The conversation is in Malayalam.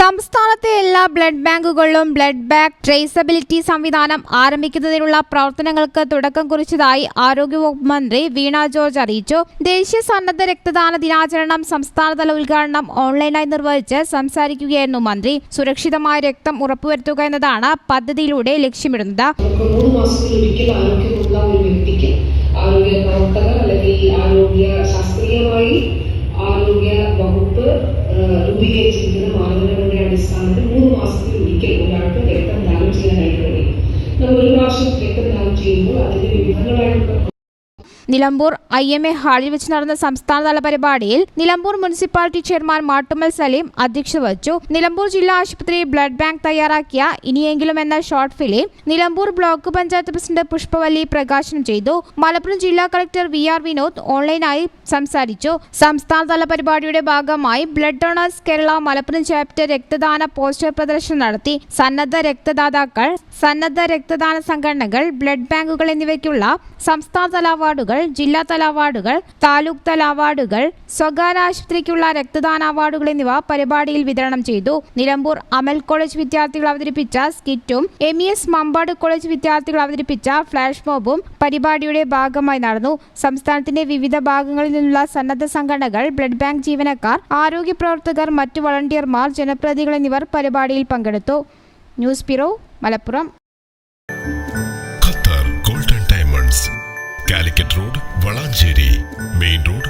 സംസ്ഥാനത്തെ എല്ലാ ബ്ലഡ് ബാങ്കുകളിലും ബ്ലഡ് ബാങ്ക് ട്രേസബിലിറ്റി സംവിധാനം ആരംഭിക്കുന്നതിനുള്ള പ്രവർത്തനങ്ങൾക്ക് തുടക്കം കുറിച്ചതായി ആരോഗ്യവകുപ്പ് മന്ത്രി വീണ ജോർജ് അറിയിച്ചു. ദേശീയ സന്നദ്ധ രക്തദാന ദിനാചരണം സംസ്ഥാനതല ഉദ്ഘാടനം ഓൺലൈനായി നിർവഹിച്ച് സംസാരിക്കുകയായിരുന്നു മന്ത്രി. സുരക്ഷിതമായ രക്തം ഉറപ്പുവരുത്തുക എന്നതാണ് പദ്ധതിയിലൂടെ ലക്ഷ്യമിടുന്നത്. ആരോഗ്യ പ്രവർത്തകർ അല്ലെങ്കിൽ ആരോഗ്യ ശാസ്ത്രീയമായി ആരോഗ്യ വകുപ്പ് രൂപീകരിച്ചിരിക്കുന്ന മാനദണ്ഡങ്ങളുടെ അടിസ്ഥാനത്തിൽ 3 മാസത്തിൽ ഒരിക്കൽ ഒരാൾക്ക് രക്തം ദാനം ചെയ്യാനായിട്ട് കഴിയും. നമ്മൾ ഒരു പ്രാവശ്യം രക്തം ദാനം ചെയ്യുമ്പോൾ അതിന്റെ വിവിധങ്ങളായിട്ടുള്ള നിലമ്പൂർ IMA ഹാളിൽ വെച്ച് നടന്ന സംസ്ഥാനതല പരിപാടിയിൽ നിലമ്പൂർ മുനിസിപ്പാലിറ്റി ചെയർമാൻ മാട്ടുമ്മൽ സലീം അധ്യക്ഷത വഹിച്ചു. നിലമ്പൂർ ജില്ലാ ആശുപത്രി ബ്ലഡ് ബാങ്ക് തയ്യാറാക്കിയ ഇനിയെങ്കിലും എന്ന short film Nilambur block panchayat president Pushpavalli പ്രകാശനം ചെയ്തു. മലപ്പുറം ജില്ലാ കളക്ടർ VR വിനോദ് ഓൺലൈനായി സംസാരിച്ചു. സംസ്ഥാനതല പരിപാടിയുടെ ഭാഗമായി blood donors Kerala Malappuram chapter രക്തദാന പോസ്റ്റർ പ്രദർശനം നടത്തി. സന്നദ്ധ രക്തദാതാക്കൾ, സന്നദ്ധ രക്തദാന സംഘടനകൾ, ബ്ലഡ് ബാങ്കുകൾ എന്നിവയ്ക്കുള്ള സംസ്ഥാനതല അവാർഡുകൾ, ജില്ലാതല അവാർഡുകൾ, താലൂക്ക് തല അവാർഡുകൾ, സ്വകാര്യ ആശുപത്രിക്കുള്ള രക്തദാന അവാർഡുകൾ എന്നിവ പരിപാടിയിൽ വിതരണം ചെയ്തു. നിലമ്പൂർ അമൽ കോളേജ് വിദ്യാർത്ഥികൾ അവതരിപ്പിച്ച സ്കിറ്റും MES മമ്പാട് കോളേജ് വിദ്യാർത്ഥികൾ അവതരിപ്പിച്ച ഫ്ലാഷ് മോബും പരിപാടിയുടെ ഭാഗമായി നടന്നു. സംസ്ഥാനത്തിന്റെ വിവിധ ഭാഗങ്ങളിൽ നിന്നുള്ള സന്നദ്ധ സംഘടനകൾ, ബ്ലഡ് ബാങ്ക് ജീവനക്കാർ, ആരോഗ്യ പ്രവർത്തകർ, മറ്റു വളണ്ടിയർമാർ, ജനപ്രതിനിധികൾ എന്നിവർ പരിപാടിയിൽ പങ്കെടുത്തു. News bureau, Malappuram. Calicut road, Valanchery main road.